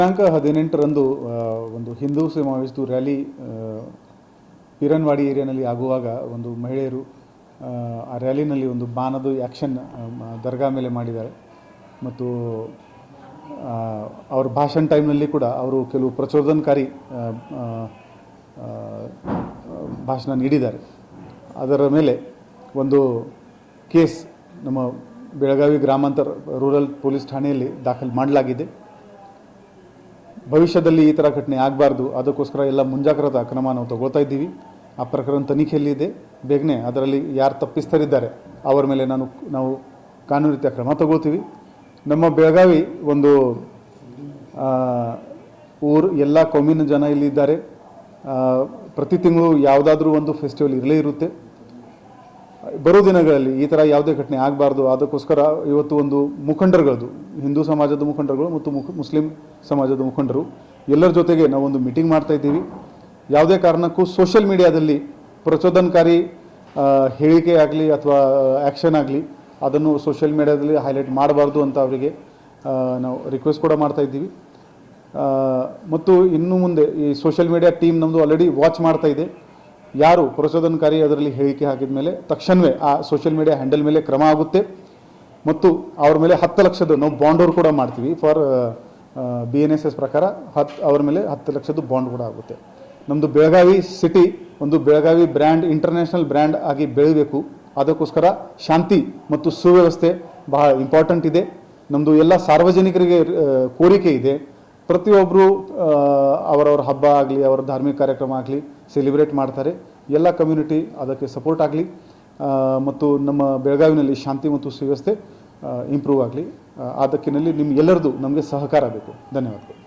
ದಿನಾಂಕ 18ರಂದು ಒಂದು ಹಿಂದೂ ಸಮಾವೇಶದ ರ್ಯಾಲಿ ಪೀರನ್ವಾಡಿ ಏರಿಯಾನಲ್ಲಿ ಆಗುವಾಗ ಒಂದು ಮಹಿಳೆಯರು ಆ ರ್ಯಾಲಿನಲ್ಲಿ ಒಂದು ಬಾಣದ ಆ್ಯಕ್ಷನ್ ದರ್ಗಾ ಮೇಲೆ ಮಾಡಿದ್ದಾರೆ ಮತ್ತು ಅವರ ಭಾಷಣ ಟೈಮ್ನಲ್ಲಿ ಕೂಡ ಅವರು ಕೆಲವು ಪ್ರಚೋದನಕಾರಿ ಭಾಷಣ ನೀಡಿದ್ದಾರೆ. ಅದರ ಮೇಲೆ ಒಂದು ಕೇಸ್ ನಮ್ಮ ಬೆಳಗಾವಿ ಗ್ರಾಮಾಂತರ ರೂರಲ್ ಪೊಲೀಸ್ ಠಾಣೆಯಲ್ಲಿ ದಾಖಲು ಮಾಡಲಾಗಿದೆ. ಭವಿಷ್ಯದಲ್ಲಿ ಈ ಥರ ಘಟನೆ ಆಗಬಾರ್ದು, ಅದಕ್ಕೋಸ್ಕರ ಎಲ್ಲ ಮುಂಜಾಗ್ರತಾ ಕ್ರಮ ನಾವು ತಗೊಳ್ತಾ ಇದ್ದೀವಿ. ಆ ಪ್ರಕರಣ ತನಿಖೆಯಲ್ಲಿದೆ. ಬೇಗನೆ ಅದರಲ್ಲಿ ಯಾರು ತಪ್ಪಿಸ್ತರಿದ್ದಾರೆ ಅವರ ಮೇಲೆ ನಾವು ಕಾನೂನು ರೀತಿಯ ಕ್ರಮ ತಗೋತೀವಿ. ನಮ್ಮ ಬೆಳಗಾವಿ ಒಂದು ಎಲ್ಲ ಕೌಮಿನ ಜನ ಇಲ್ಲಿದ್ದಾರೆ. ಪ್ರತಿ ತಿಂಗಳು ಯಾವುದಾದ್ರೂ ಒಂದು ಫೆಸ್ಟಿವಲ್ ಇರಲೇ ಇರುತ್ತೆ. ಬರೋ ದಿನಗಳಲ್ಲಿ ಈ ಥರ ಯಾವುದೇ ಘಟನೆ ಆಗಬಾರ್ದು, ಅದಕ್ಕೋಸ್ಕರ ಇವತ್ತು ಒಂದು ಮುಖಂಡರುಗಳದು ಹಿಂದೂ ಸಮಾಜದ ಮುಖಂಡರುಗಳು ಮತ್ತು ಮುಸ್ಲಿಂ ಸಮಾಜದ ಮುಖಂಡರು ಎಲ್ಲರ ಜೊತೆಗೆ ನಾವೊಂದು ಮೀಟಿಂಗ್ ಮಾಡ್ತಾ ಇದ್ದೀವಿ. ಯಾವುದೇ ಕಾರಣಕ್ಕೂ ಸೋಷಿಯಲ್ ಮೀಡಿಯಾದಲ್ಲಿ ಪ್ರಚೋದನಕಾರಿ ಹೇಳಿಕೆ ಆಗಲಿ ಅಥವಾ ಆ್ಯಕ್ಷನ್ ಆಗಲಿ ಅದನ್ನು ಸೋಷಿಯಲ್ ಮೀಡಿಯಾದಲ್ಲಿ ಹೈಲೈಟ್ ಮಾಡಬಾರ್ದು ಅಂತ ಅವರಿಗೆ ನಾವು ರಿಕ್ವೆಸ್ಟ್ ಕೂಡ ಮಾಡ್ತಾ ಇದ್ದೀವಿ. ಮತ್ತು ಇನ್ನು ಮುಂದೆ ಈ ಸೋಷಿಯಲ್ ಮೀಡಿಯಾ ಟೀಮ್ ನಮ್ಮದು ಆಲ್ರೆಡಿ ವಾಚ್ ಮಾಡ್ತಾ ಇದೆ. ಯಾರು ಪ್ರಚೋದನಕಾರಿ ಅದರಲ್ಲಿ ಹೇಳಿಕೆ ಹಾಕಿದ ಮೇಲೆ ತಕ್ಷಣವೇ ಆ ಸೋಷಿಯಲ್ ಮೀಡಿಯಾ ಹ್ಯಾಂಡಲ್ ಮೇಲೆ ಕ್ರಮ ಆಗುತ್ತೆ ಮತ್ತು ಅವ್ರ ಮೇಲೆ 10 ಲಕ್ಷದ ನಾವು ಬಾಂಡ್ ಕೂಡ ಮಾಡ್ತೀವಿ. ಫಾರ್ BNSS ಪ್ರಕಾರ ಅವ್ರ ಮೇಲೆ 10 ಲಕ್ಷದ ಬಾಂಡ್ ಕೂಡ ಆಗುತ್ತೆ. ನಮ್ಮದು ಬೆಳಗಾವಿ ಸಿಟಿ ಒಂದು ಬೆಳಗಾವಿ ಬ್ರ್ಯಾಂಡ್ ಇಂಟರ್ನ್ಯಾಷನಲ್ ಬ್ರ್ಯಾಂಡ್ ಆಗಿ ಬೆಳೀಬೇಕು. ಅದಕ್ಕೋಸ್ಕರ ಶಾಂತಿ ಮತ್ತು ಸುವ್ಯವಸ್ಥೆ ಬಹಳ ಇಂಪಾರ್ಟೆಂಟ್ ಇದೆ. ನಮ್ಮದು ಎಲ್ಲ ಸಾರ್ವಜನಿಕರಿಗೆ ಕೋರಿಕೆ ಇದೆ, ಪ್ರತಿಯೊಬ್ಬರು ಅವರವ್ರ ಹಬ್ಬ ಆಗಲಿ ಅವರ ಧಾರ್ಮಿಕ ಕಾರ್ಯಕ್ರಮ ಆಗಲಿ ಸೆಲಿಬ್ರೇಟ್ ಮಾಡ್ತಾರೆ. ಎಲ್ಲ ಕಮ್ಯುನಿಟಿ ಅದಕ್ಕೆ ಸಪೋರ್ಟ್ ಆಗಲಿ ಮತ್ತು ನಮ್ಮ ಬೆಳಗಾವಿನಲ್ಲಿ ಶಾಂತಿ ಮತ್ತು ಸುವ್ಯವಸ್ಥೆ ಇಂಪ್ರೂವ್ ಆಗಲಿ. ಆ ದಿಕ್ಕಿನಲ್ಲಿ ನಿಮ್ಮ ಎಲ್ಲರದು ನಮಗೆ ಸಹಕಾರ ಬೇಕು. ಧನ್ಯವಾದಗಳು.